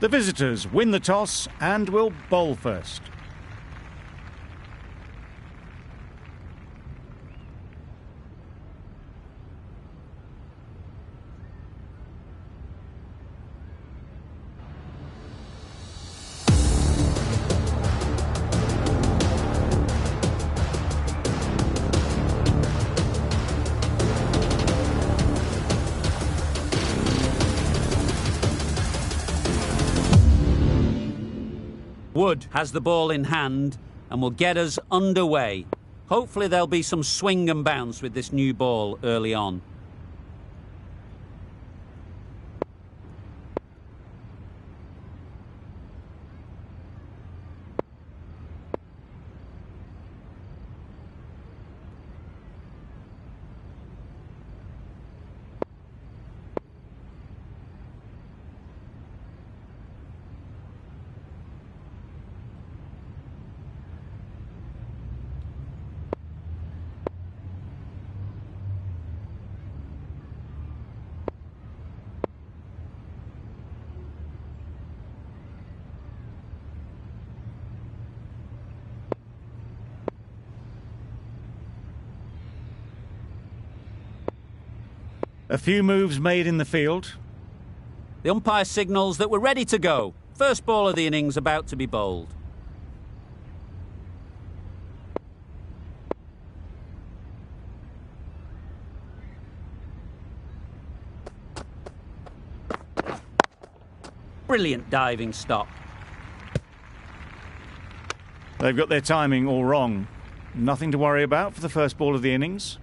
The visitors win the toss and will bowl first. Wood has the ball in hand and will get us underway. Hopefully there'll be some swing and bounce with this new ball early on. A few moves made in the field. The umpire signals that we're ready to go. First ball of the innings about to be bowled. Brilliant diving stop. They've got their timing all wrong. Nothing to worry about for the first ball of the innings.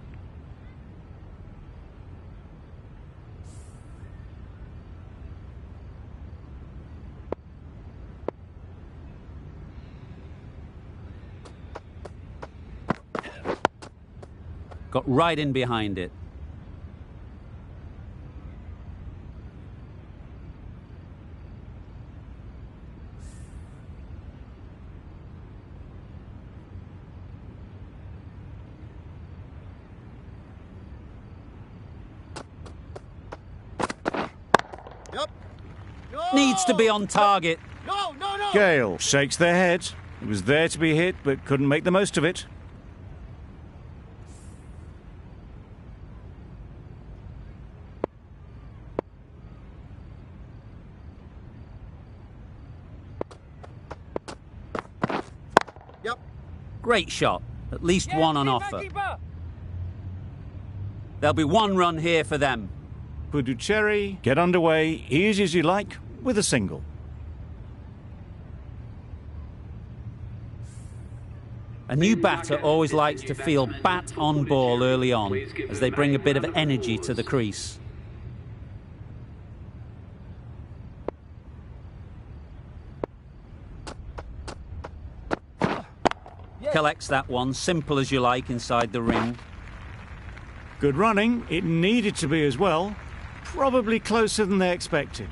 Got right in behind it. Yep. No! Needs to be on target. No, no, no! Gale shakes their head. It was there to be hit, but couldn't make the most of it. Yep. Great shot. At least one on offer. There'll be one run here for them. Puducherry get underway, easy as you like, with a single. A new batter always likes to feel bat on ball early on, as they bring a bit of energy to the crease. Collects that one, simple as you like, inside the ring. Good running. It needed to be as well. Probably closer than they expected.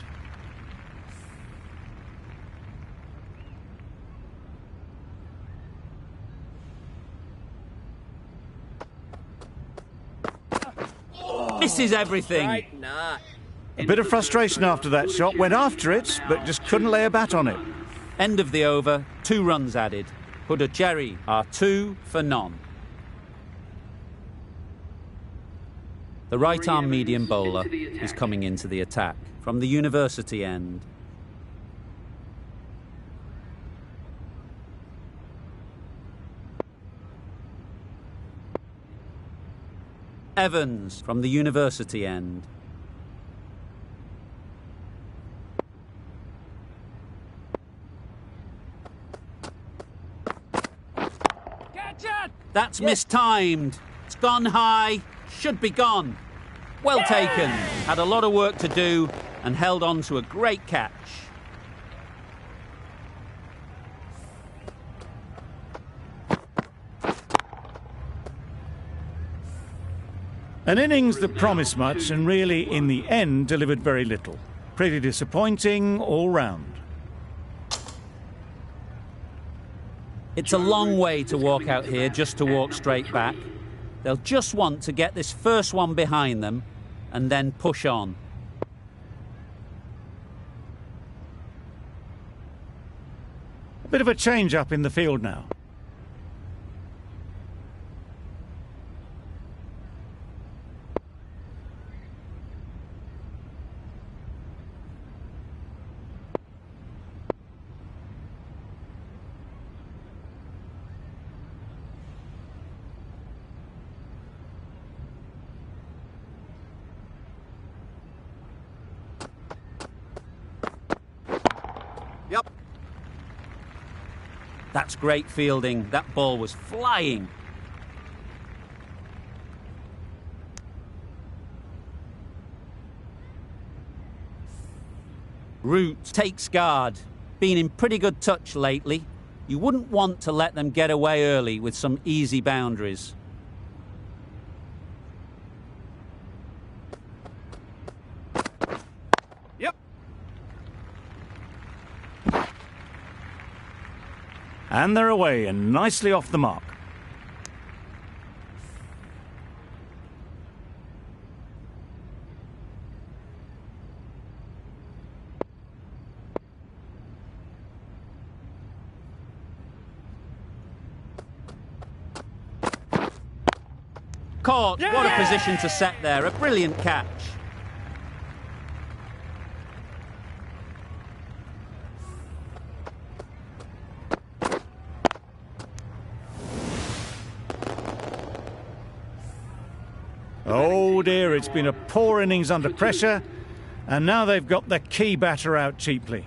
Misses everything. Right, nah. A bit of frustration after that shot. Went after it, but just couldn't lay a bat on it. End of the over, 2 runs added. Puducherry are 2 for none. The right-arm medium bowler is coming into the attack from the university end. Evans from the university end. That's mistimed. It's gone high. Should be gone. Well taken. Had a lot of work to do and held on to a great catch. An innings that promised much and really, in the end, delivered very little. Pretty disappointing all round. It's a long way to walk out here just to walk straight back. They'll just want to get this first one behind them and then push on. Bit of a change up in the field now. Yep. That's great fielding. That ball was flying. Root takes guard. Been in pretty good touch lately. You wouldn't want to let them get away early with some easy boundaries. Yep. And they're away and nicely off the mark. Caught. What a position to set there. A brilliant catch. Oh dear, it's been a poor innings under pressure, and now they've got the key batter out cheaply.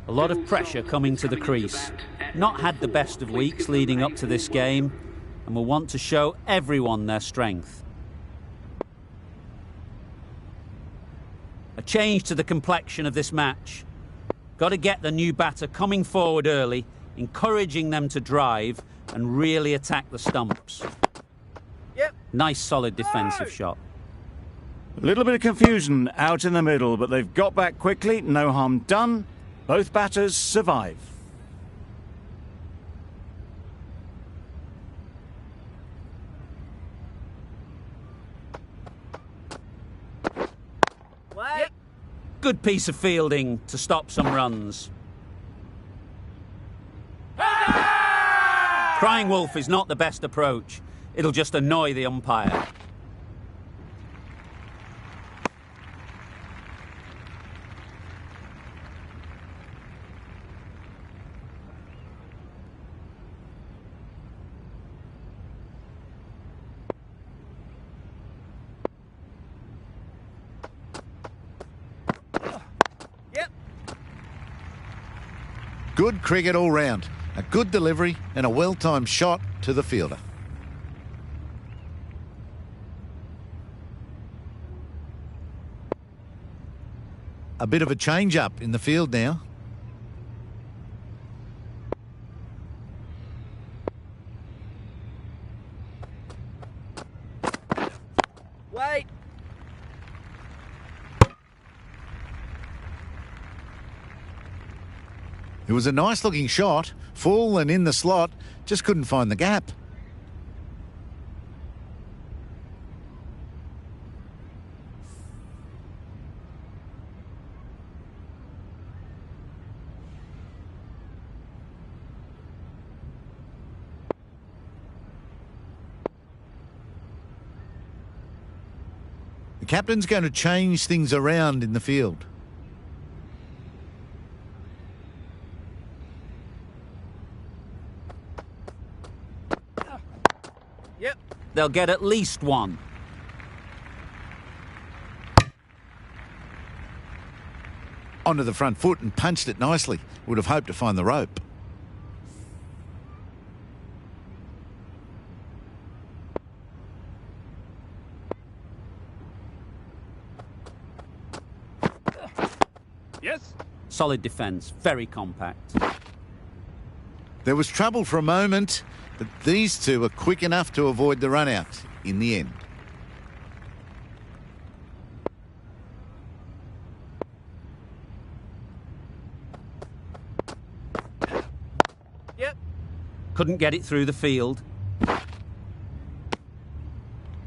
A lot of pressure coming to the crease. Not had the best of weeks leading up to this game, and will want to show everyone their strength. A change to the complexion of this match. Got to get the new batter coming forward early, encouraging them to drive and really attack the stumps. Yep. Nice solid defensive shot. A little bit of confusion out in the middle, but they've got back quickly, no harm done. Both batters survive. Yep. Good piece of fielding to stop some runs. Crying wolf is not the best approach. It'll just annoy the umpire. Good cricket all round. A good delivery and a well-timed shot to the fielder. A bit of a change-up in the field now. Wait. It was a nice-looking shot, full and in the slot, just couldn't find the gap. The captain's going to change things around in the field. Yep. They'll get at least one. Onto the front foot and punched it nicely. Would have hoped to find the rope. Yes. Solid defence, very compact. There was trouble for a moment, but these two were quick enough to avoid the run-out in the end. Yep. Couldn't get it through the field.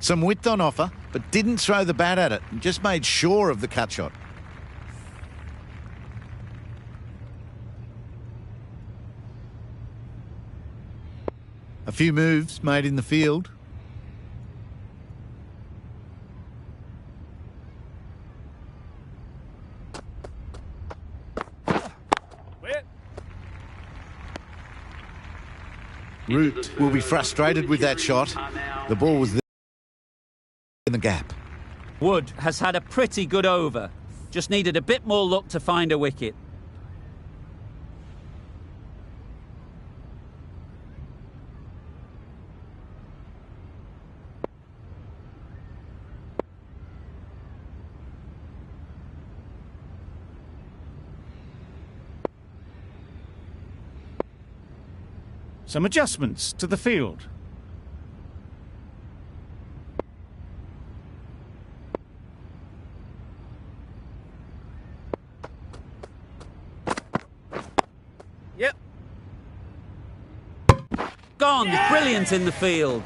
Some width on offer, but didn't throw the bat at it and just made sure of the cut shot. A few moves made in the field. Root will be frustrated with that shot. The ball was there in the gap. Wood has had a pretty good over. Just needed a bit more luck to find a wicket. Some adjustments to the field. Yep. Gone, brilliant in the field.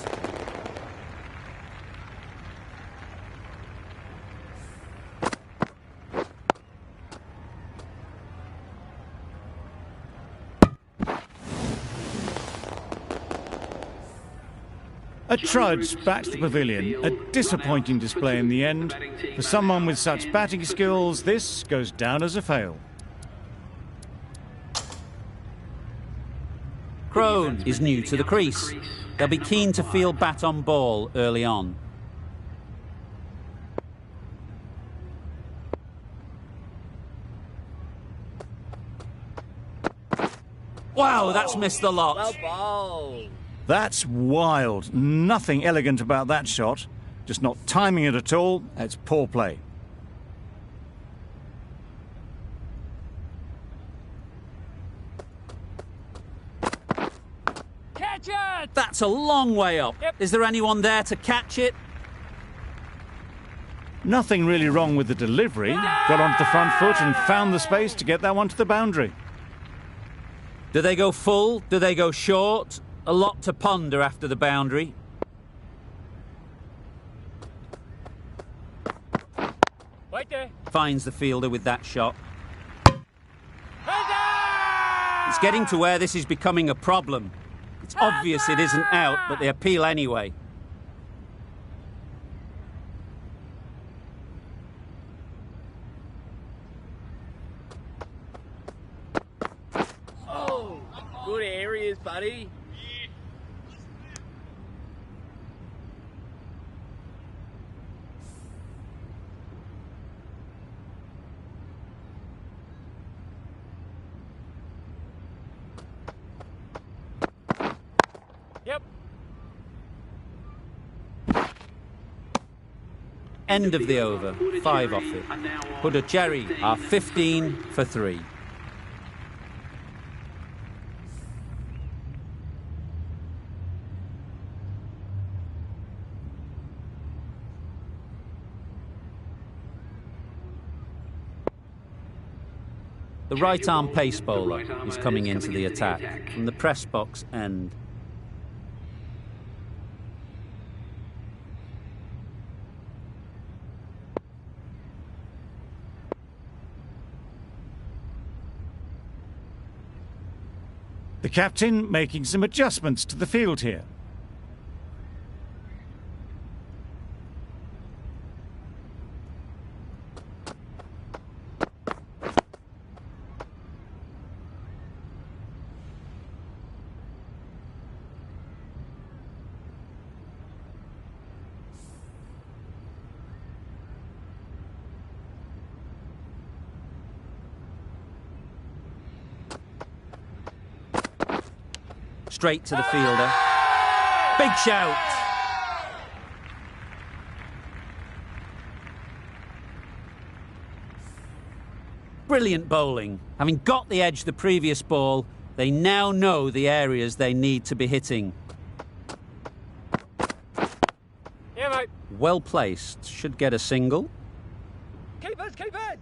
A trudge back to the pavilion. A disappointing display in the end. For someone with such batting skills, this goes down as a fail. Crone is new to the crease. They'll be keen to feel bat on ball early on. Wow, that's missed the lot. Well bowled. That's wild. Nothing elegant about that shot. Just not timing it at all. It's poor play. Catch it! That's a long way up. Yep. Is there anyone there to catch it? Nothing really wrong with the delivery. Got onto the front foot and found the space to get that one to the boundary. Do they go full? Do they go short? A lot to ponder after the boundary. Right there. Finds the fielder with that shot. It's getting to where this is becoming a problem. It's obvious it isn't out, but they appeal anyway. Oh, good areas, buddy. Yep. End of the over, 5 off it. Puducherry are 15 for 3. The right-arm pace bowler is coming into the attack from the press box end. The captain making some adjustments to the field here. Straight to the fielder. Big shout. Brilliant bowling. Having got the edge the previous ball, they now know the areas they need to be hitting. Yeah, mate. Well placed. Should get a single. Keepers, keepers.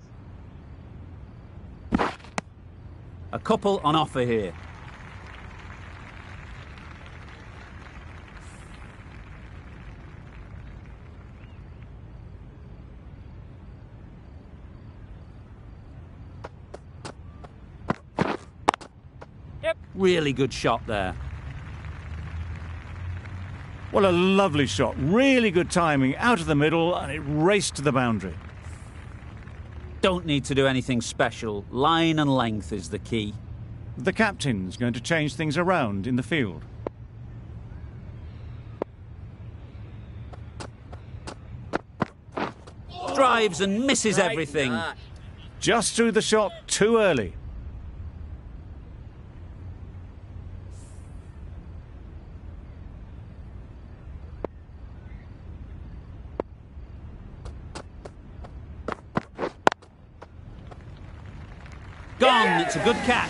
A couple on offer here. Really good shot there. What a lovely shot. Really good timing, out of the middle, and it raced to the boundary. Don't need to do anything special. Line and length is the key. The captain's going to change things around in the field. Drives and misses everything. Just threw the shot too early. Gone. It's a good catch.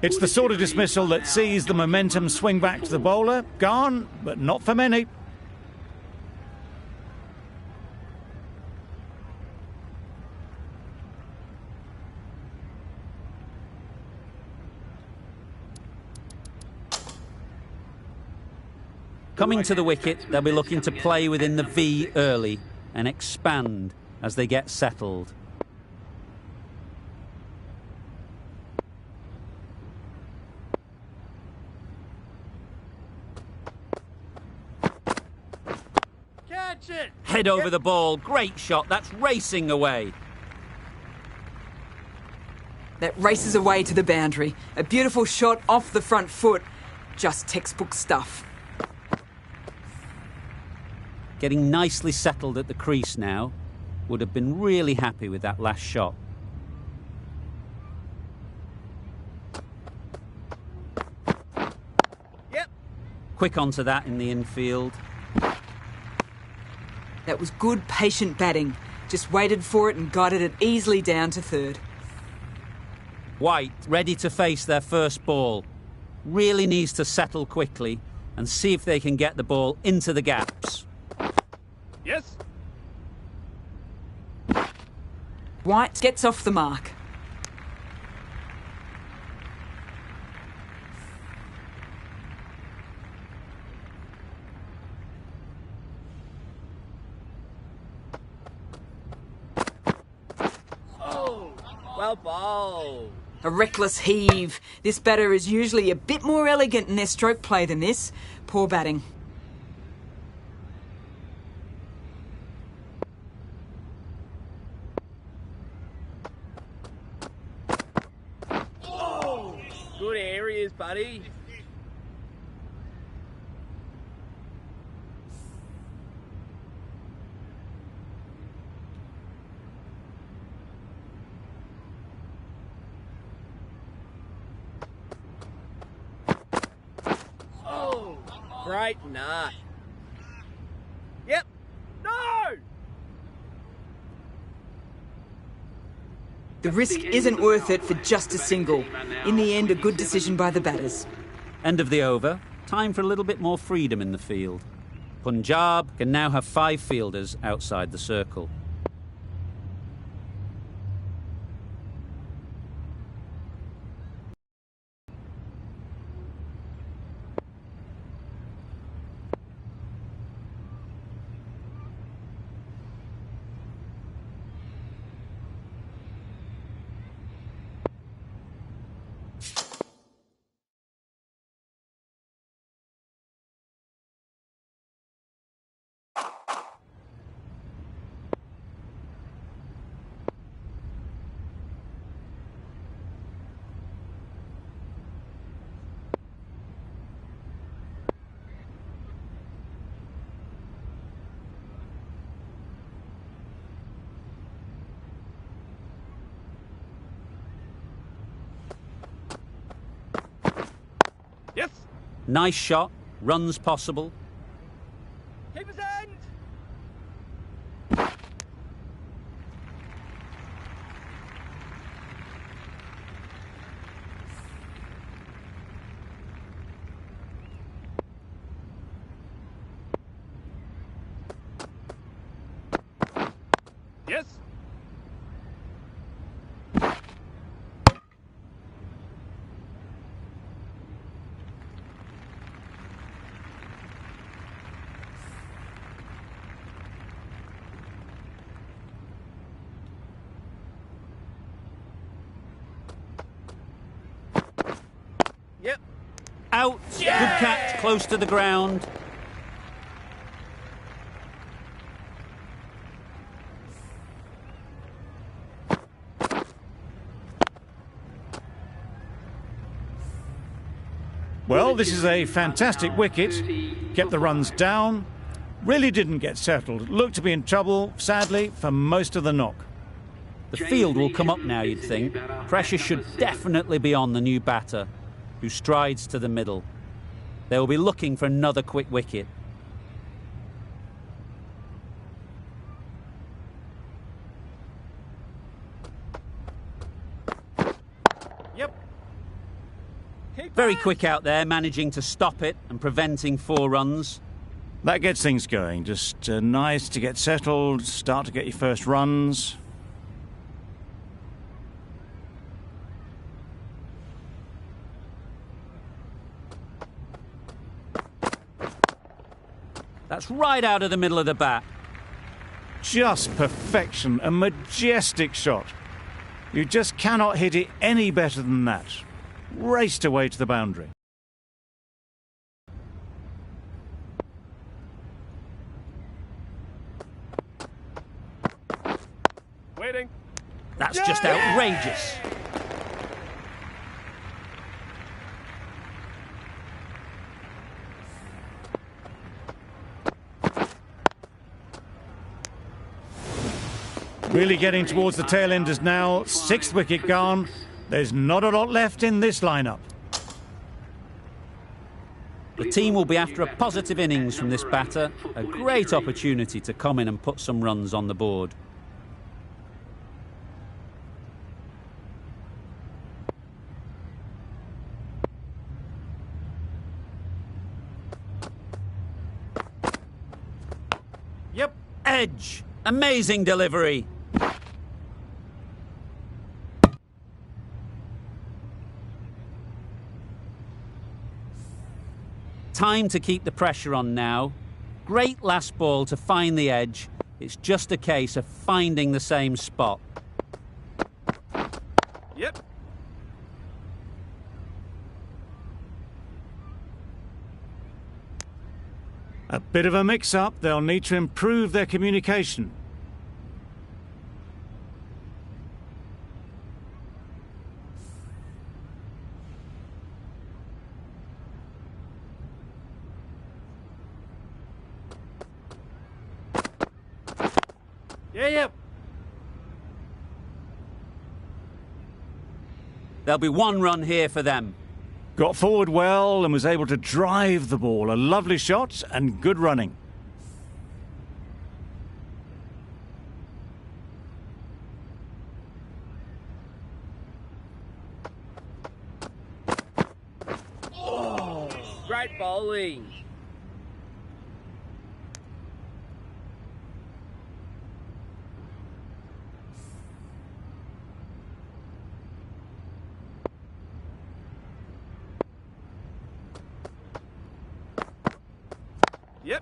It's the sort of dismissal that sees the momentum swing back to the bowler. Gone, but not for many. Coming to the wicket, they'll be looking to play within the V early and expand as they get settled. Catch it! Head over the ball. Great shot. That's racing away. That races away to the boundary. A beautiful shot off the front foot. Just textbook stuff. Getting nicely settled at the crease now. Would have been really happy with that last shot. Yep. Quick onto that in the infield. That was good, patient batting. Just waited for it and guided it easily down to third. White ready to face their first ball. Really needs to settle quickly and see if they can get the ball into the gaps. Yes. White gets off the mark. Oh, well bowled. A reckless heave. This batter is usually a bit more elegant in their stroke play than this. Poor batting. Good areas, buddy. Oh, great nut. Yep. No! The risk isn't worth it for just a single. In the end, a good decision by the batters. End of the over. Time for a little bit more freedom in the field. Punjab can now have 5 fielders outside the circle. Yes. Nice shot. Runs possible. Keeper's end. Yes. Out. Good catch, close to the ground. Well, this is a fantastic wicket. Kept the runs down. Really didn't get settled. Looked to be in trouble, sadly, for most of the knock. The field will come up now, you'd think. Pressure should definitely be on the new batter, who strides to the middle. They will be looking for another quick wicket. Yep. Very quick out there, managing to stop it and preventing 4 runs. That gets things going. Just nice to get settled, start to get your first runs. That's right out of the middle of the bat. Just perfection, a majestic shot. You just cannot hit it any better than that. Raced away to the boundary. Waiting. That's just outrageous. Really getting towards the tail enders now. 6th wicket gone. There's not a lot left in this lineup. The team will be after a positive innings from this batter. A great opportunity to come in and put some runs on the board. Yep. Edge. Amazing delivery. Time to keep the pressure on now. Great last ball to find the edge. It's just a case of finding the same spot. Yep. A bit of a mix-up. They'll need to improve their communication. Yep. There'll be 1 run here for them. Got forward well and was able to drive the ball. A lovely shot and good running. Great bowling. Yep.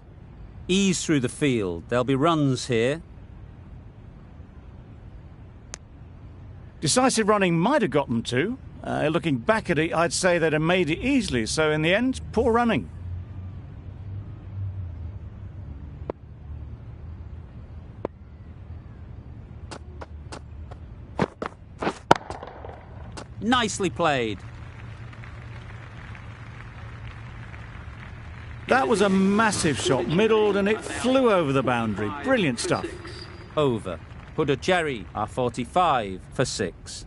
Ease through the field. There'll be runs here. Decisive running might have got them to. Looking back at it, I'd say they'd have made it easily. So in the end, poor running. Nicely played. That was a massive shot, middled, and it flew over the boundary. Brilliant stuff. Over. Puducherry are 45 for 6.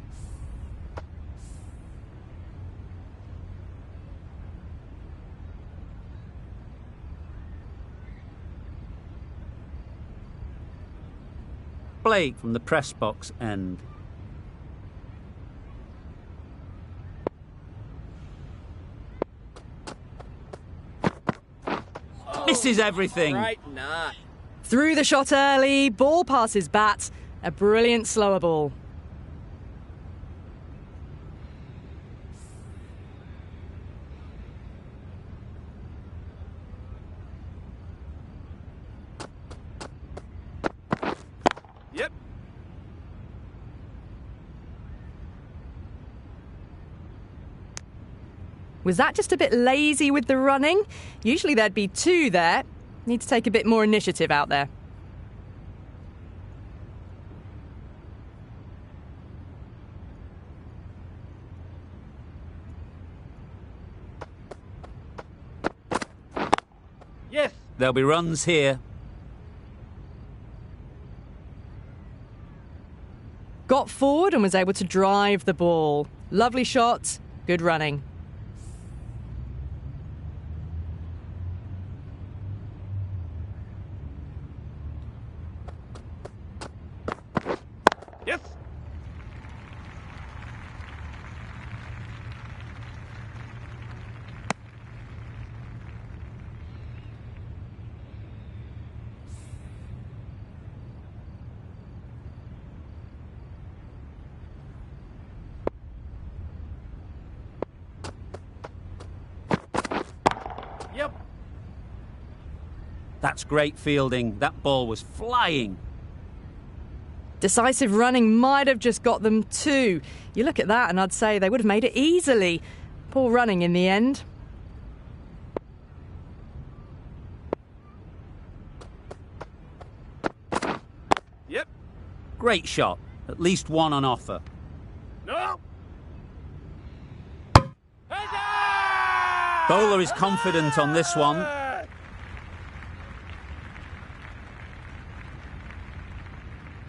Blake from the press box end. Misses everything. Right, nah. Through the shot early, ball passes bat. A brilliant slower ball. Yep. Was that just a bit lazy with the running? Usually there'd be 2 there. Need to take a bit more initiative out there. Yes. There'll be runs here. Got forward and was able to drive the ball. Lovely shot, good running. Yes. Yep. That's great fielding. That ball was flying. Decisive running might have just got them 2. You look at that and I'd say they would have made it easily. Poor running in the end. Yep. Great shot. At least 1 on offer. No. Bowler is confident on this one.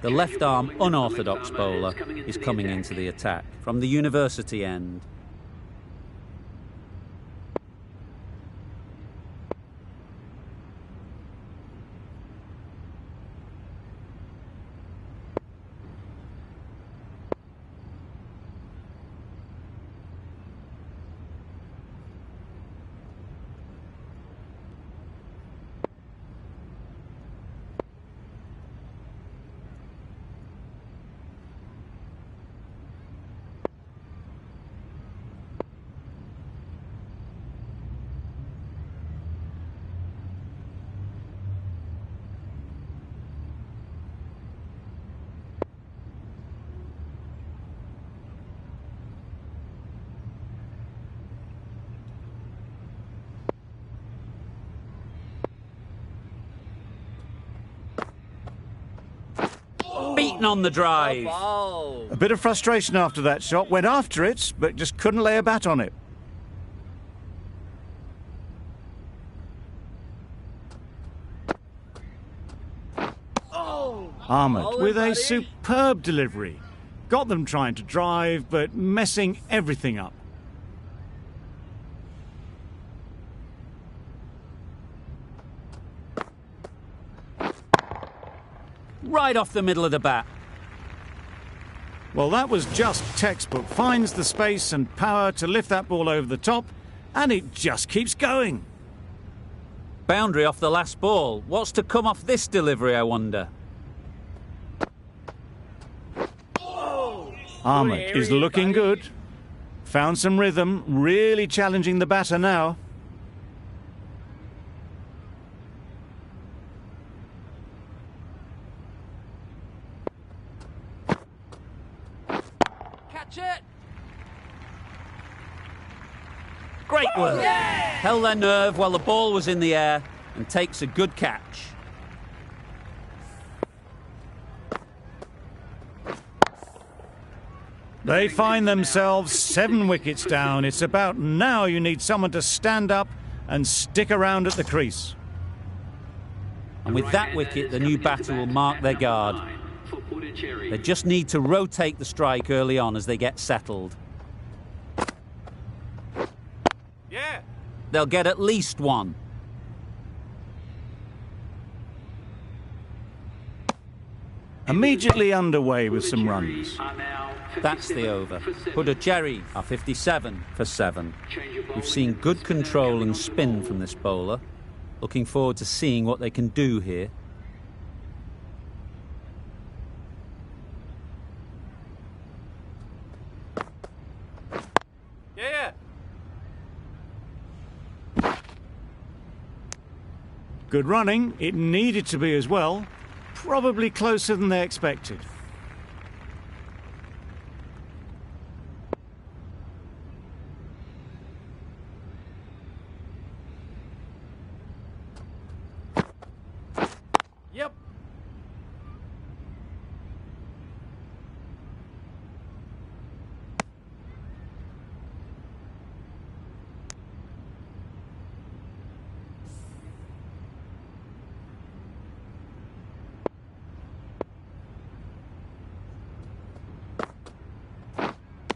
The left-arm unorthodox bowler is coming into the attack from the university end. Beaten on the drive. Ball. A bit of frustration after that shot. Went after it, but just couldn't lay a bat on it. Ahmed with a superb delivery. Got them trying to drive, but messing everything up. Right off the middle of the bat. Well, that was just textbook. Finds the space and power to lift that ball over the top, and it just keeps going. Boundary off the last ball. What's to come off this delivery, I wonder? Ahmed is looking good. Found some rhythm, really challenging the batter now. Catch it. Great work. Held their nerve while the ball was in the air and takes a good catch. They find themselves 7 wickets down. It's about now you need someone to stand up and stick around at the crease. And with that wicket, the new batter will mark their guard. They just need to rotate the strike early on as they get settled. Yeah. They'll get at least 1. Immediately underway with some runs. That's the over. Puducherry are 57 for 7. We've seen good control and spin from this bowler. Looking forward to seeing what they can do here. Yeah. Good running. It needed to be as well. Probably closer than they expected. Yep.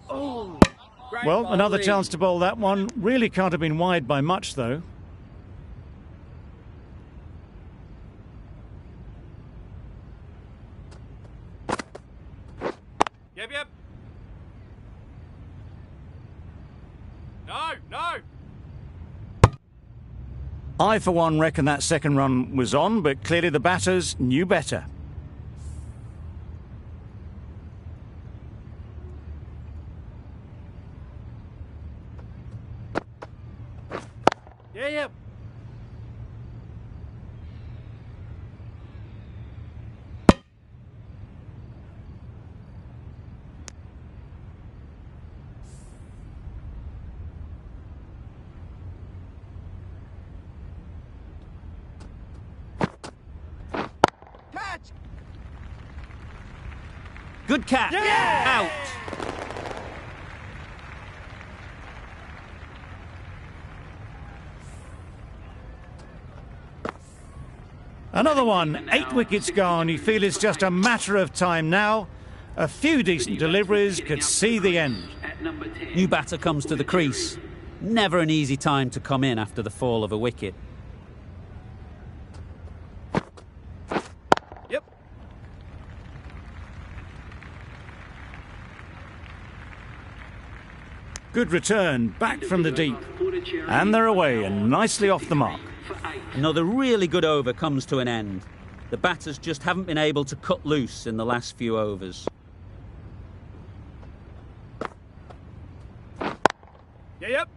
Oh, great Well, another bowling. chance to bowl that one. Really can't have been wide by much, though. Yep, yep. No, no. I, for one, reckon that second run was on, but clearly the batters knew better. Yeah, yep. Catch. Good catch. Out. Another one, 8 wickets gone. You feel it's just a matter of time now. A few decent deliveries could see the end. New batter comes to the crease. Never an easy time to come in after the fall of a wicket. Yep. Good return, back from the deep. And they're away and nicely off the mark. Another really good over comes to an end. The batters just haven't been able to cut loose in the last few overs. Yeah, yep.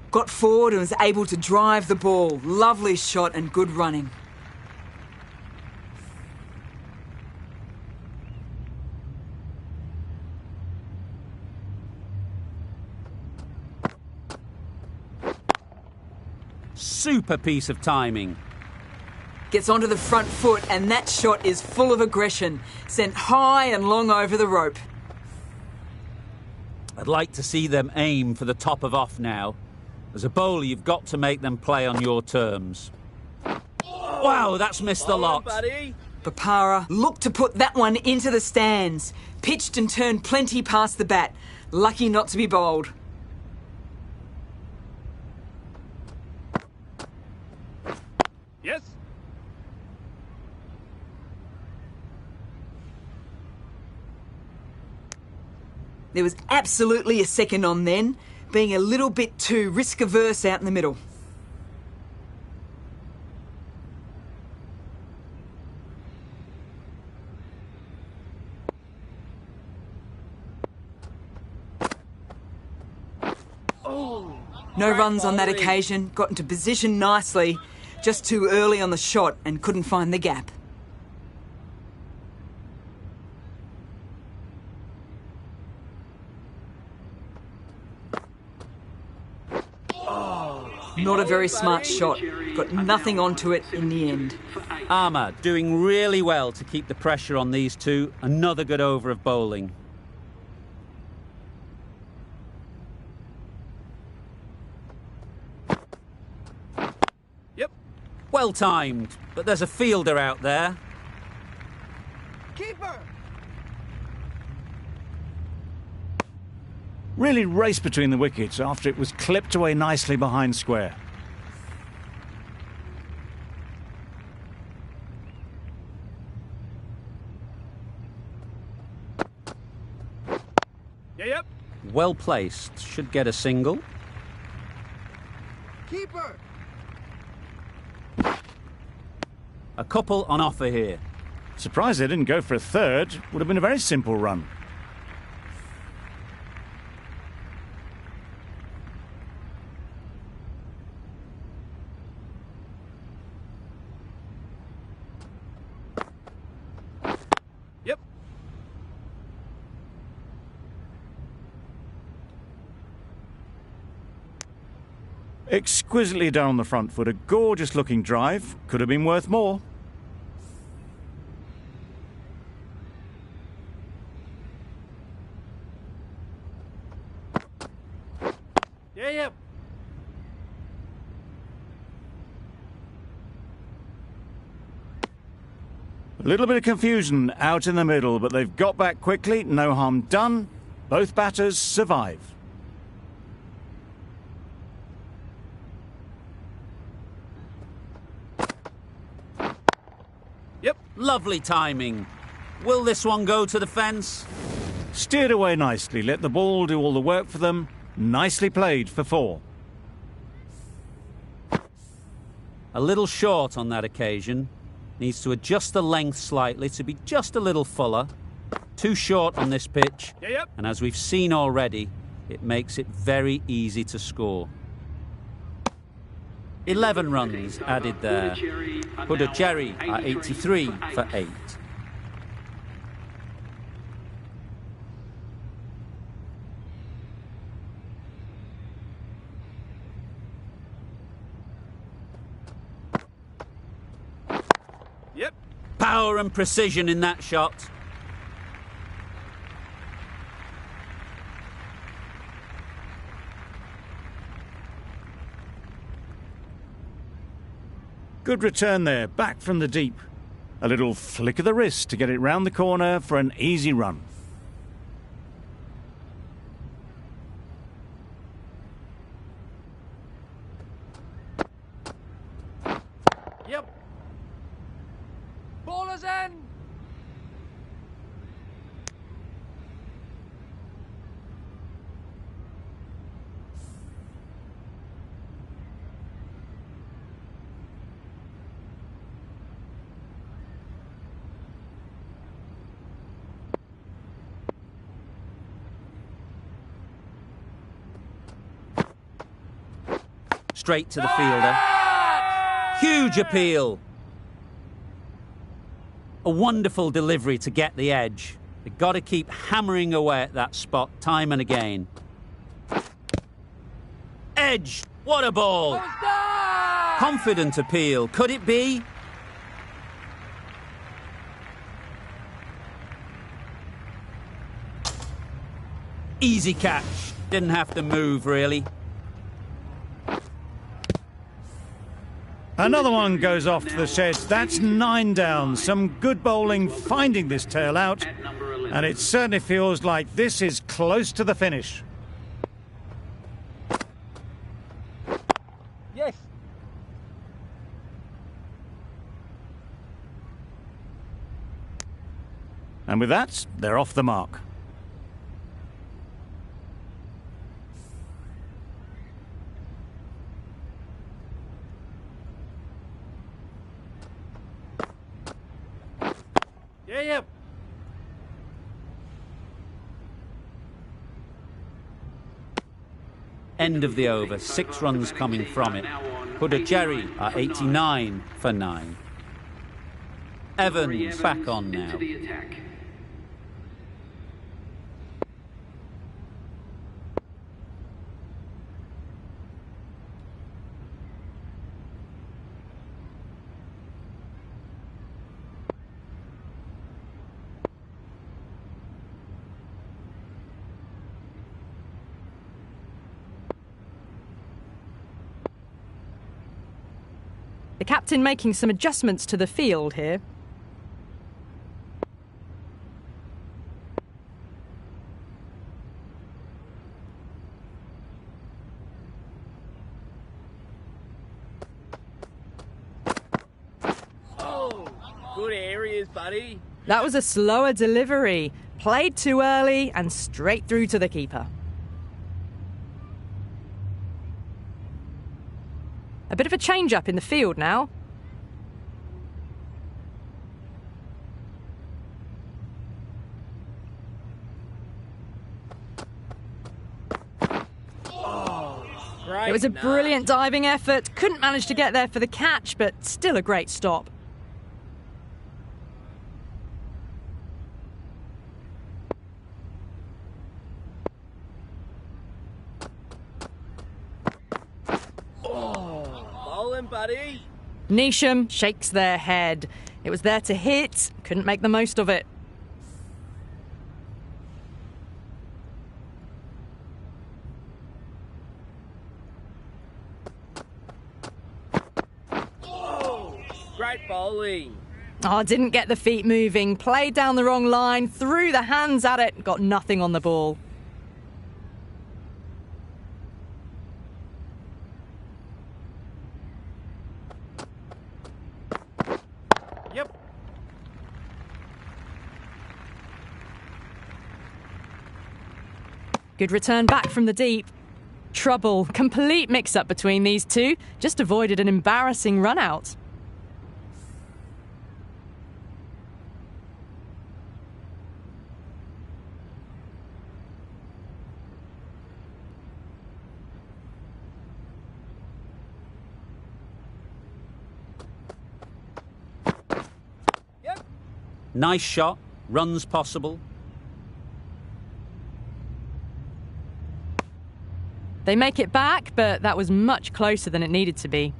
Got forward and was able to drive the ball. Lovely shot and good running. Super piece of timing. Gets onto the front foot and that shot is full of aggression. Sent high and long over the rope. I'd like to see them aim for the top of off now. As a bowler, you've got to make them play on your terms. Wow, that's missed the Well done, lot. buddy. Papara looked to put that one into the stands. Pitched and turned plenty past the bat. Lucky not to be bowled. Yes. There was absolutely a second on then, being a little bit too risk-averse out in the middle. No runs on that occasion, got into position nicely, just too early on the shot and couldn't find the gap. Not a very smart shot. Got nothing onto it in the end. Armour doing really well to keep the pressure on these two. Another good over of bowling. Yep. Well timed, but there's a fielder out there. Keeper. Really raced between the wickets after it was clipped away nicely behind square. Yeah, yep. Well placed. Should get a single. Keeper. A couple on offer here. Surprised they didn't go for a third. Would have been a very simple run. Yep. Exquisitely done on the front foot. A gorgeous looking drive. Could have been worth more. Yeah, yeah. A little bit of confusion out in the middle, but they've got back quickly. No harm done. Both batters survive. Yep. Lovely timing. Will this one go to the fence? Steered away nicely. Let the ball do all the work for them. Nicely played for 4. A little short on that occasion. Needs to adjust the length slightly to be just a little fuller. Too short on this pitch. Yeah, yep. And as we've seen already, it makes it very easy to score. 11 runs added there. Puducherry are 83 for 8. Yep. Power and precision in that shot. Good return there, back from the deep. A little flick of the wrist to get it round the corner for an easy run. Yep. Ballers in. Straight to the fielder. Huge appeal. A wonderful delivery to get the edge. They've got to keep hammering away at that spot time and again. Edge. What a ball. Confident appeal. Could it be? Easy catch. Didn't have to move, really. Another one goes off to the sheds. That's 9 down. Some good bowling finding this tail out. And it certainly feels like this is close to the finish. Yes. And with that, they're off the mark. Yeah, yeah. End of the over. 6 runs coming from it. Puducherry are 89 for 9. Evans back on now. The captain making some adjustments to the field here. Oh, good areas, buddy. That was a slower delivery. Played too early and straight through to the keeper. A bit of a change-up in the field now. Great. It was a brilliant diving effort. Couldn't manage to get there for the catch, but still a great stop. bowling, buddy. Neesham shakes their head. It was there to hit, couldn't make the most of it. Great bowling. Oh, didn't get the feet moving, played down the wrong line, threw the hands at it, got nothing on the ball. Yep. Good return back from the deep. Trouble, complete mix-up between these two, just avoided an embarrassing run-out. Nice shot, runs possible. They make it back, but that was much closer than it needed to be.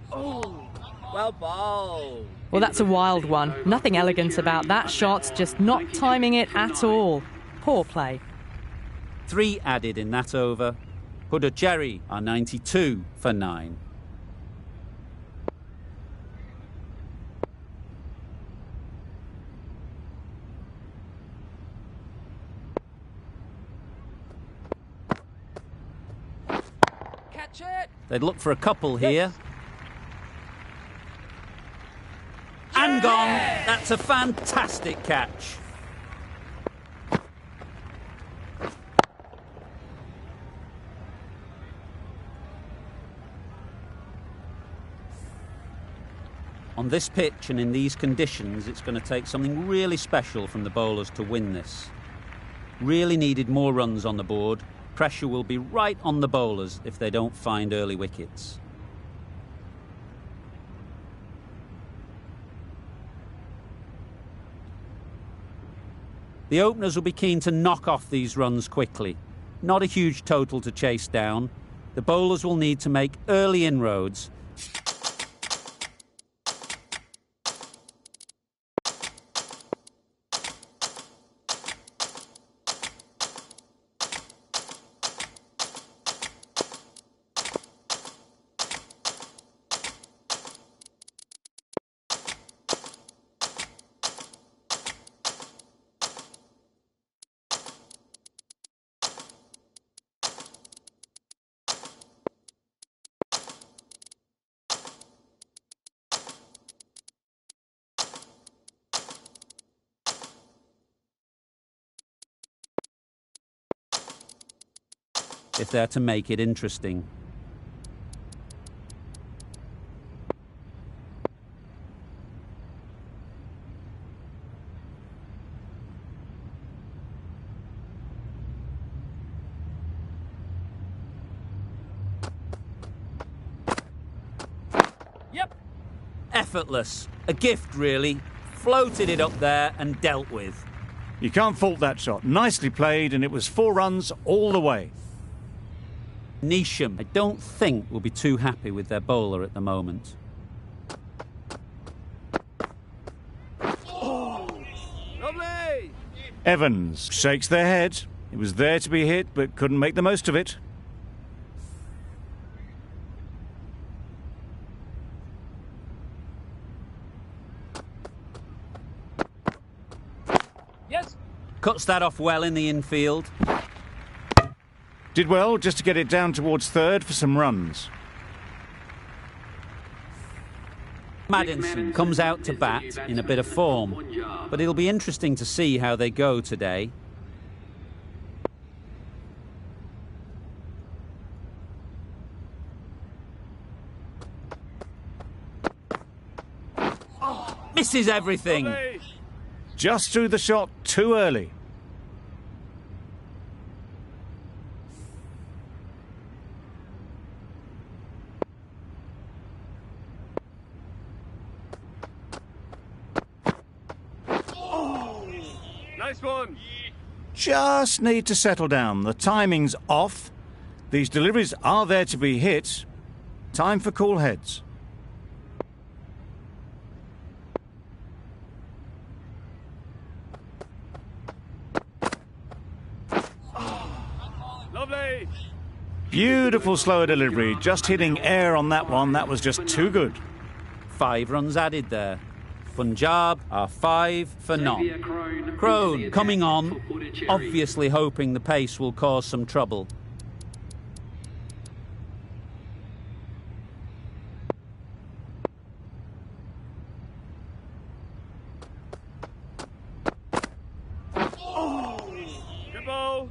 Oh, well bowled. Well, that's a wild one. Nothing elegant about that shot, just not timing it at all. Poor play. 3 added in that over. Puducherry are 92 for 9. Catch it. They'd look for a couple here. And gone. That's a fantastic catch. On this pitch and in these conditions, it's going to take something really special from the bowlers to win this. Really needed more runs on the board. Pressure will be right on the bowlers if they don't find early wickets. The openers will be keen to knock off these runs quickly. Not a huge total to chase down. The bowlers will need to make early inroads. If they're to make it interesting. Yep. Effortless. A gift, really. Floated it up there and dealt with. You can't fault that shot. Nicely played, and it was 4 runs all the way. Neesham, I don't think, will be too happy with their bowler at the moment. Lovely. Evans shakes their head. It was there to be hit, but couldn't make the most of it. Yes. Cuts that off well in the infield. Did well just to get it down towards third for some runs. Maddinson comes out to bat in a bit of form, but it'll be interesting to see how they go today. Misses everything. Lovely. Just threw the shot too early. Nice one. Just need to settle down. The timing's off. These deliveries are there to be hit. Time for cool heads. Lovely. Beautiful slower delivery. Just hitting air on that one. That was just too good. 5 runs added there. Punjab are 5 for none. Crone coming on, obviously hoping the pace will cause some trouble. Good ball.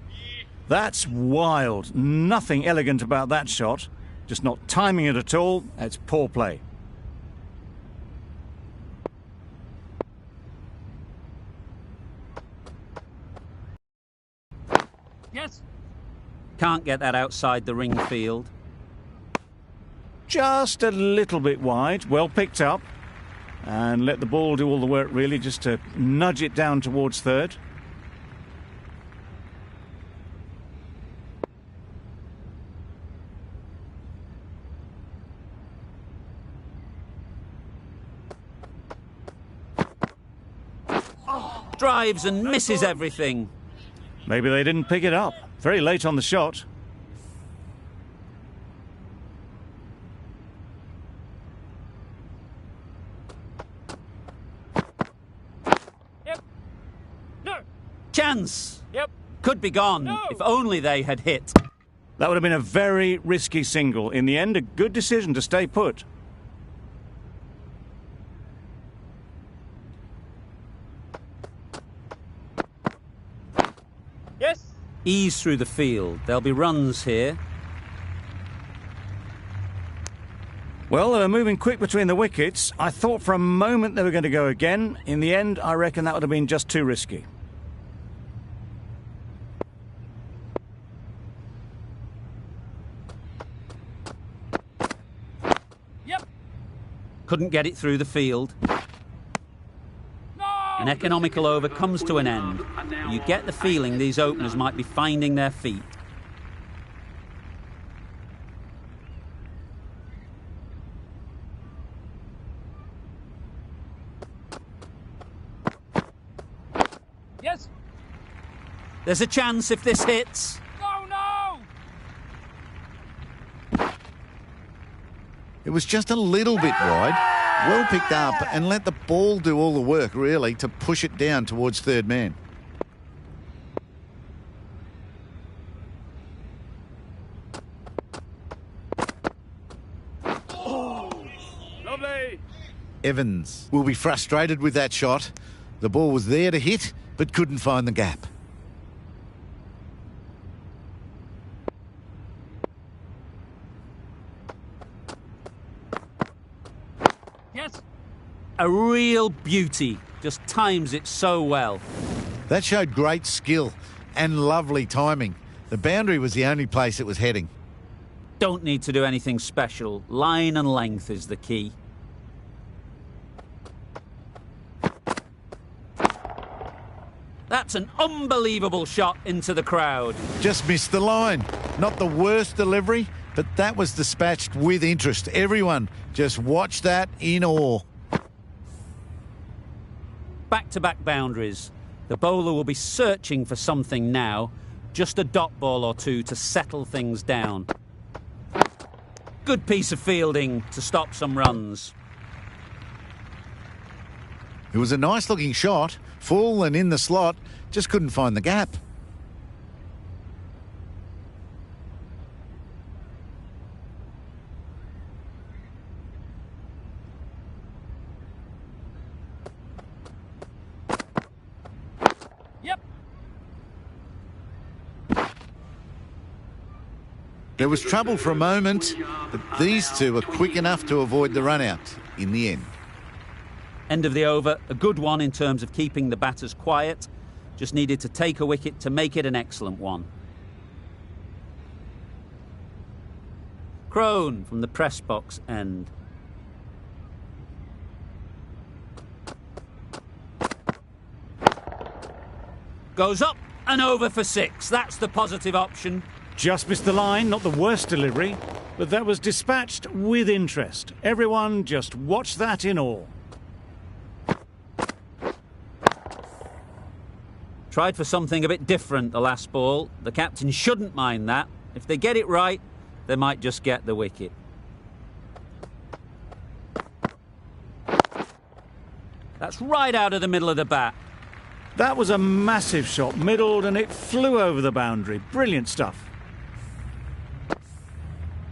That's wild. Nothing elegant about that shot. Just not timing it at all. It's poor play. Yes. Can't get that outside the ring field. Just a little bit wide. Well picked up. And let the ball do all the work, really, just to nudge it down towards third. Drives and misses everything. Maybe they didn't pick it up. Very late on the shot. Yep. No. Chance. Yep. Could be gone No. if only they had hit. That would have been a very risky single. In the end, a good decision to stay put. Yes. Ease through the field. There'll be runs here. Well, they were moving quick between the wickets. I thought for a moment they were going to go again. In the end, I reckon that would have been just too risky. Yep. Couldn't get it through the field. No. An economical over comes to an end. You get the feeling these openers might be finding their feet. Yes. There's a chance if this hits. No, no. It was just a little bit wide. Well picked up and let the ball do all the work, really, to push it down towards third man. Lovely. Evans will be frustrated with that shot. The ball was there to hit, but couldn't find the gap. Yes. A real beauty. Just times it so well. That showed great skill and lovely timing. The boundary was the only place it was heading. Don't need to do anything special. Line and length is the key. That's an unbelievable shot into the crowd. Just missed the line. Not the worst delivery, but that was dispatched with interest. Everyone just watched that in awe. Back-to-back boundaries. The bowler will be searching for something now. Just a dot ball or two to settle things down. Good piece of fielding to stop some runs. It was a nice looking shot, full and in the slot, just couldn't find the gap. Yep. There was trouble for a moment, but these two were quick enough to avoid the run out in the end. End of the over, a good one in terms of keeping the batters quiet. Just needed to take a wicket to make it an excellent one. Crone from the press box end. Goes up and over for 6. That's the positive option. Just missed the line, not the worst delivery, but that was dispatched with interest. Everyone just watched that in awe. Tried for something a bit different the last ball. The captain shouldn't mind that. If they get it right, they might just get the wicket. That's right out of the middle of the bat. That was a massive shot, middled, and it flew over the boundary. Brilliant stuff.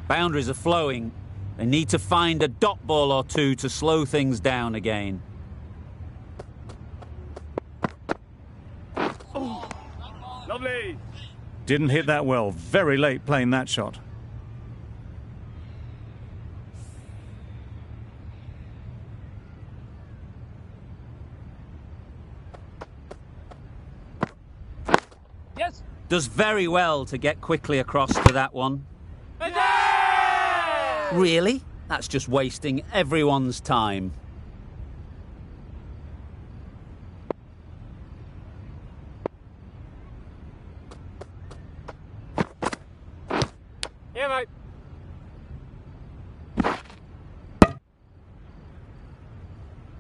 Boundaries are flowing. They need to find a dot ball or two to slow things down again. Lovely. Didn't hit that well. Very late playing that shot. Yes. Does very well to get quickly across to that one. Really? That's just wasting everyone's time. Yeah, mate.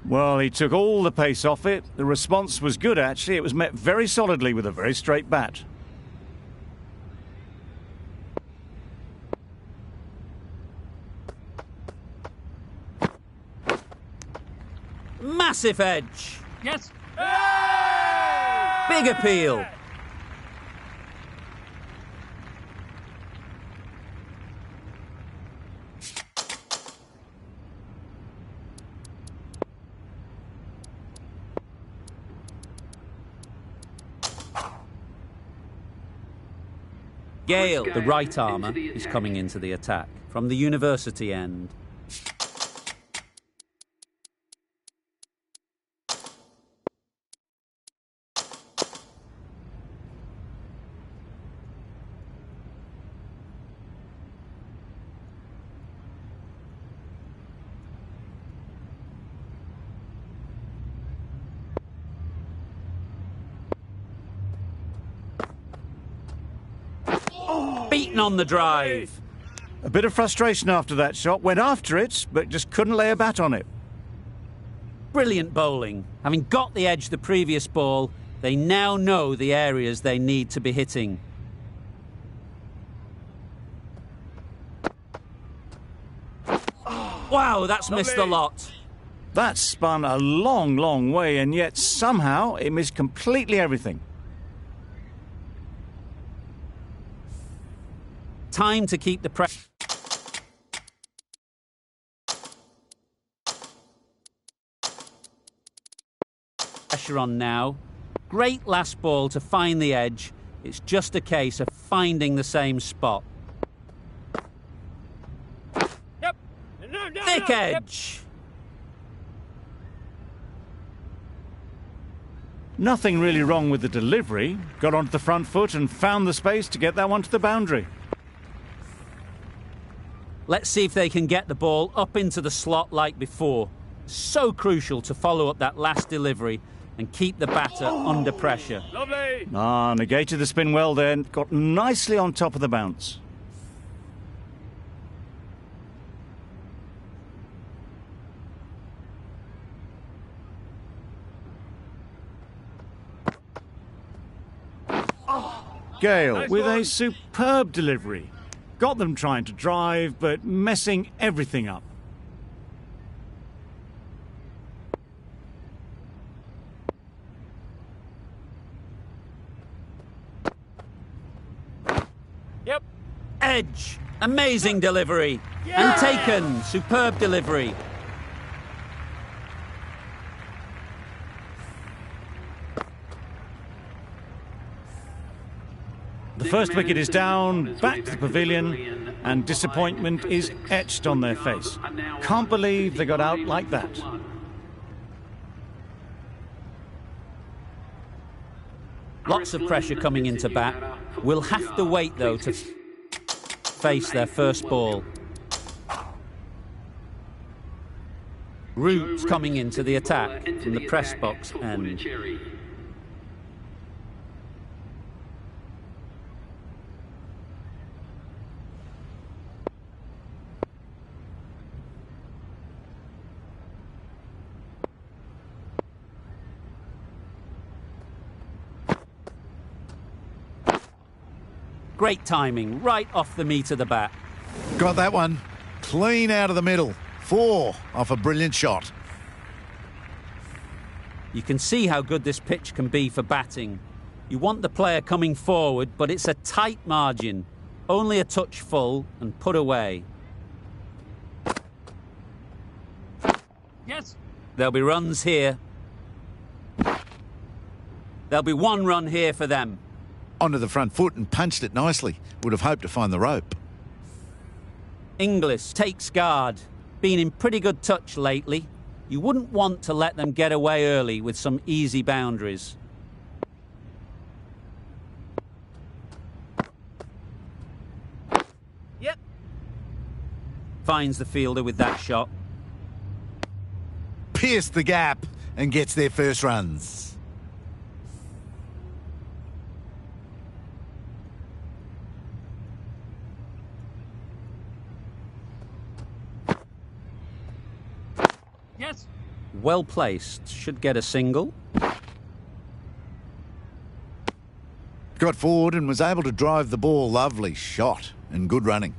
Well, he took all the pace off it. The response was good, actually. It was met very solidly with a very straight bat. Massive edge. Yes. Big appeal. Gale, the right armour, is coming into the attack from the university end. Beaten on the drive. A bit of frustration after that shot. Went after it, but just couldn't lay a bat on it. Brilliant bowling. Having got the edge the previous ball, they now know the areas they need to be hitting. Wow, that's missed a lot. That spun a long, long way, and yet somehow it missed completely everything. Time to keep the pressure on now. Great last ball to find the edge. It's just a case of finding the same spot. Yep. No, Thick edge. Nothing really wrong with the delivery. Got onto the front foot and found the space to get that one to the boundary. Let's see if they can get the ball up into the slot like before. So crucial to follow up that last delivery and keep the batter under pressure. Lovely. Negated the spin well then. Got nicely on top of the bounce. Gale Nice with one. a superb delivery. Got them trying to drive, but messing everything up. Yep. Edge. Amazing delivery. And taken. Superb delivery. The first wicket is down, back to the pavilion, and disappointment is etched on their face. Can't believe they got out like that. Lots of pressure coming into bat. We'll have to wait, though, to face their first ball. Roots coming into the attack from the press box end. Great timing, right off the meat of the bat. Got that one. Clean out of the middle. 4 off a brilliant shot. You can see how good this pitch can be for batting. You want the player coming forward, but it's a tight margin. Only a touch full and put away. Yes. There'll be runs here. There'll be 1 run here for them. Onto the front foot and punched it nicely. Would have hoped to find the rope. Inglis takes guard. Been in pretty good touch lately. You wouldn't want to let them get away early with some easy boundaries. Yep. Finds the fielder with that shot. Pierced the gap and gets their first runs. Yes. Well placed. Should get a single. Got forward and was able to drive the ball. Lovely shot and good running.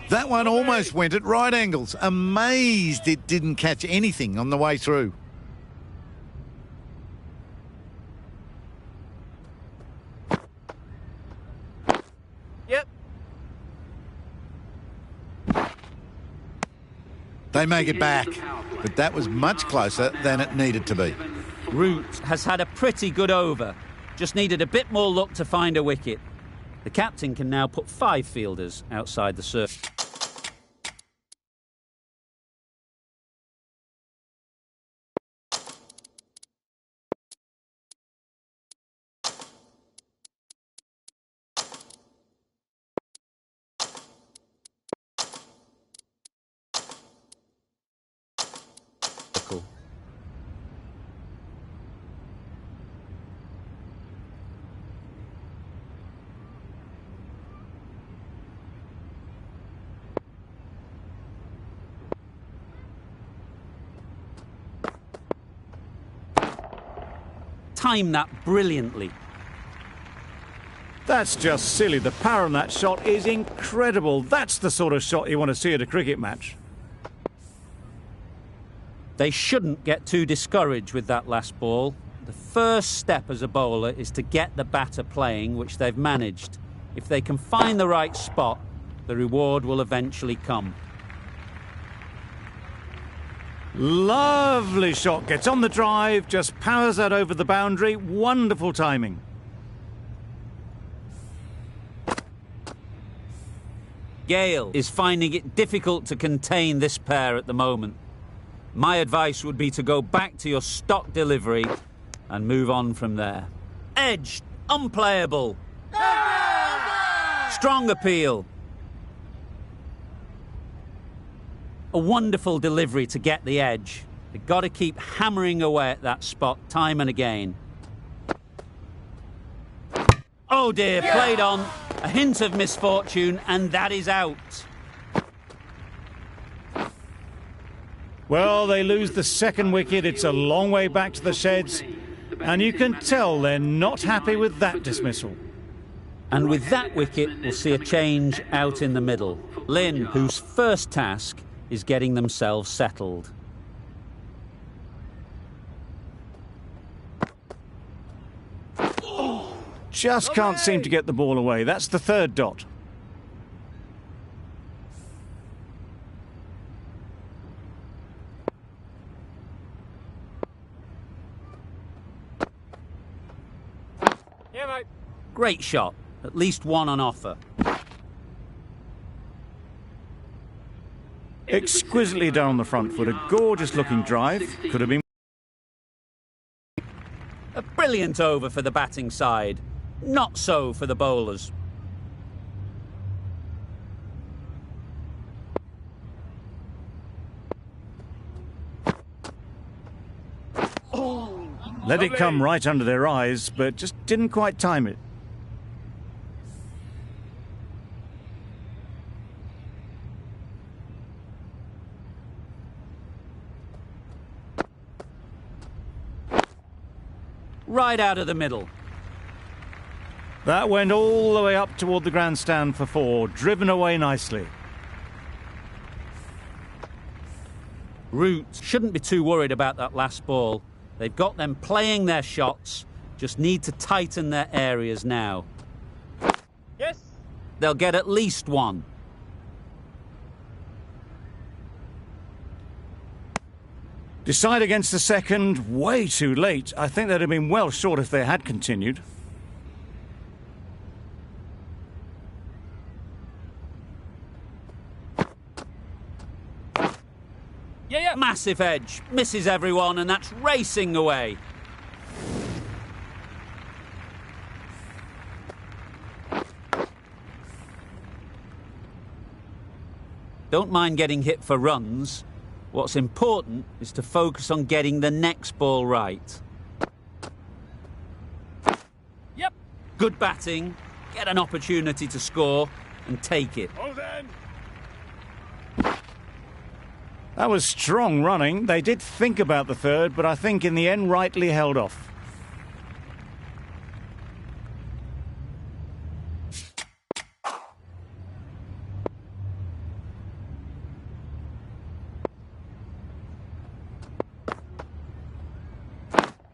That one almost went at right angles. Amazed it didn't catch anything on the way through. Yep. They make it back, but that was much closer than it needed to be. Root has had a pretty good over. Just needed a bit more luck to find a wicket. The captain can now put 5 fielders outside the circle. Time that brilliantly. That's just silly. The power on that shot is incredible. That's the sort of shot you want to see at a cricket match. They shouldn't get too discouraged with that last ball. The first step as a bowler is to get the batter playing, which they've managed. If they can find the right spot, the reward will eventually come. Lovely shot. Gets on the drive, just powers that over the boundary. Wonderful timing. Gale is finding it difficult to contain this pair at the moment. My advice would be to go back to your stock delivery and move on from there. Edge, unplayable. Strong appeal. A wonderful delivery to get the edge. They've got to keep hammering away at that spot time and again. Oh dear, played on. A hint of misfortune, and that is out. Well, they lose the second wicket. It's a long way back to the sheds. And you can tell they're not happy with that dismissal. And with that wicket, we'll see a change out in the middle. Lynn, whose first task is getting themselves settled. Just can't seem to get the ball away. That's the third dot. Yeah, mate. Great shot. At least 1 on offer. Exquisitely done on the front foot. A gorgeous looking drive. Could have been. A brilliant over for the batting side. Not so for the bowlers. Let it come right under their eyes, but just didn't quite time it. right out of the middle. That went all the way up toward the grandstand for 4, driven away nicely. Roots shouldn't be too worried about that last ball. They've got them playing their shots, just need to tighten their areas now. Yes. They'll get at least 1. Decide against the second, way too late. I think they'd have been well short if they had continued. Yeah. Massive edge, misses everyone, and that's racing away. Don't mind getting hit for runs. What's important is to focus on getting the next ball right. Yep. Good batting, get an opportunity to score and take it. Oh then. That was strong running. They did think about the third, but I think in the end rightly held off.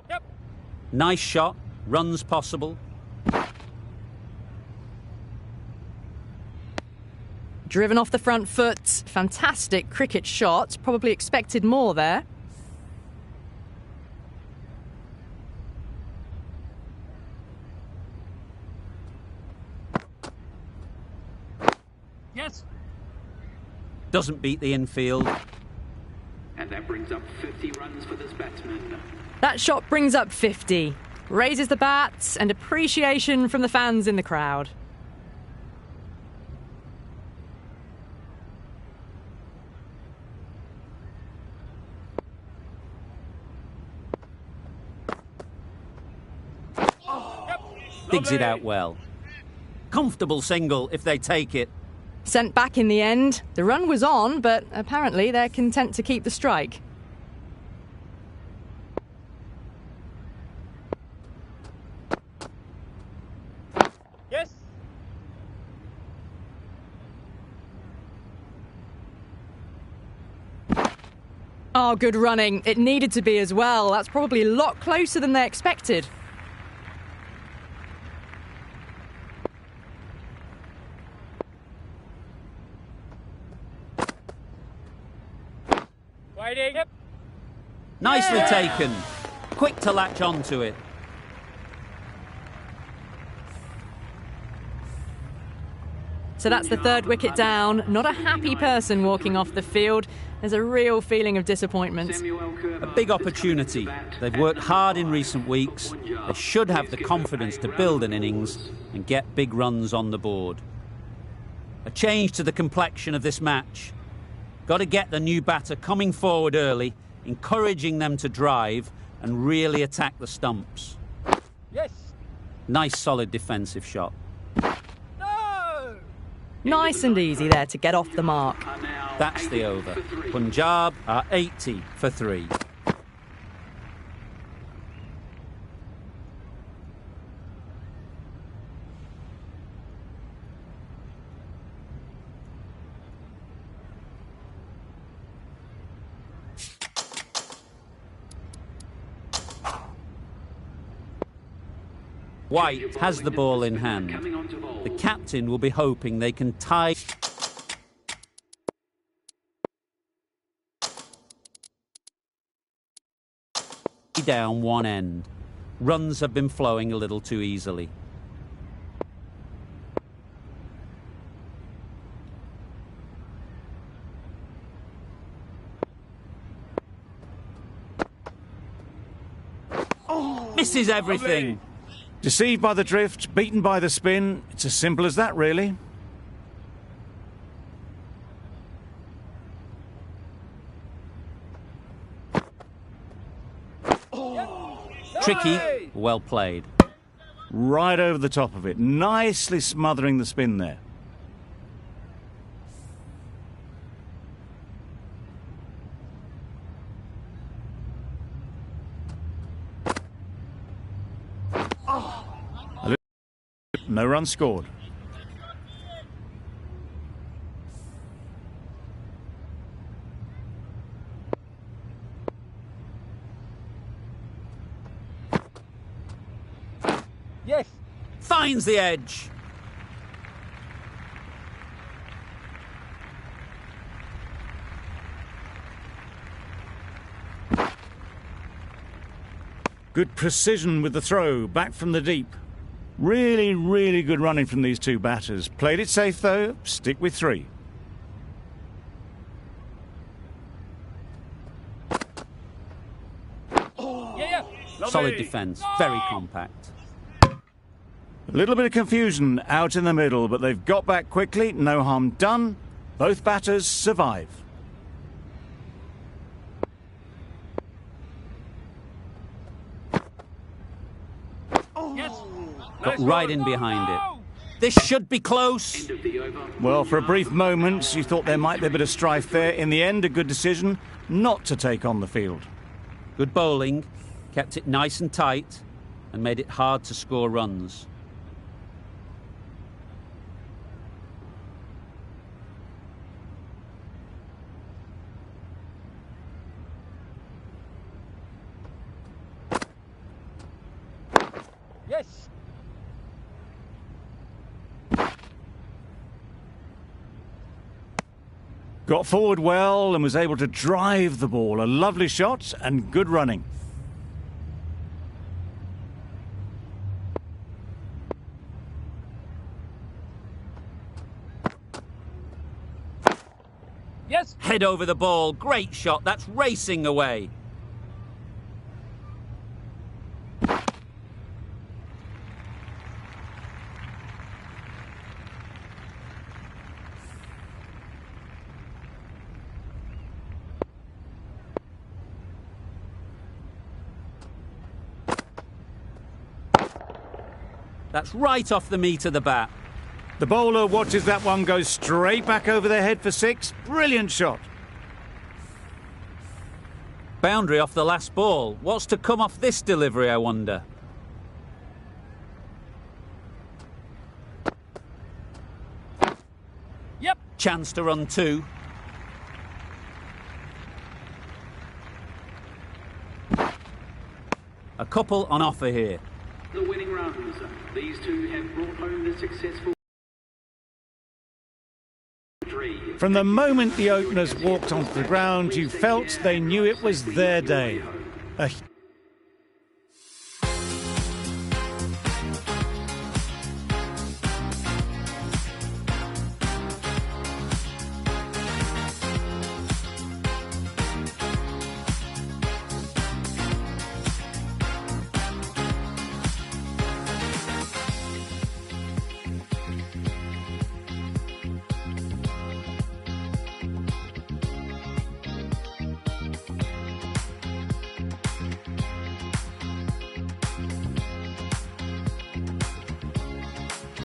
Yep. Nice shot, runs possible. Driven off the front foot. Fantastic cricket shot. Probably expected more there. Yes. Doesn't beat the infield. And that brings up 50 runs for this batsman. That shot brings up 50. Raises the bat and appreciation from the fans in the crowd. Digs it out well. Comfortable single if they take it. Sent back in the end. The run was on, but apparently they're content to keep the strike. Yes. Oh, good running. It needed to be as well. That's probably a lot closer than they expected. Waiting. Yep. Nicely taken. Quick to latch onto it. So that's the third wicket down. Not a happy person walking off the field. There's a real feeling of disappointment. A big opportunity. They've worked hard in recent weeks. They should have the confidence to build an innings and get big runs on the board. A change to the complexion of this match. Got to get the new batter coming forward early, encouraging them to drive and really attack the stumps. Yes. Nice solid defensive shot. No. Nice and easy there to get off the mark. That's the over. Punjab are 80 for 3. White has the ball in hand. The captain will be hoping they can tie down one end. Runs have been flowing a little too easily. Misses everything. Deceived by the drift, beaten by the spin. It's as simple as that, really. Tricky, well played. Right over the top of it, nicely smothering the spin there. No runs scored. Yes. Finds the edge. Good precision with the throw, back from the deep. Really, really good running from these two batters. Played it safe though, stick with 3. Yeah. Solid defence, very compact. A little bit of confusion out in the middle, but they've got back quickly, no harm done. Both batters survive. Yes. Got right in behind it. This should be close. End of the over. Well, for a brief moment, you thought there might be a bit of strife there. In the end, a good decision not to take on the field. Good bowling, kept it nice and tight, and made it hard to score runs. Yes. Got forward well and was able to drive the ball. A lovely shot and good running. Yes. Head over the ball, great shot, that's racing away. That's right off the meat of the bat. The bowler watches that one go straight back over their head for 6. Brilliant shot. Boundary off the last ball. What's to come off this delivery, I wonder? Yep. Chance to run 2. A couple on offer here. The winning runs. These two have brought home the successful victory. From the moment the openers walked onto the ground, you felt they knew it was their day. A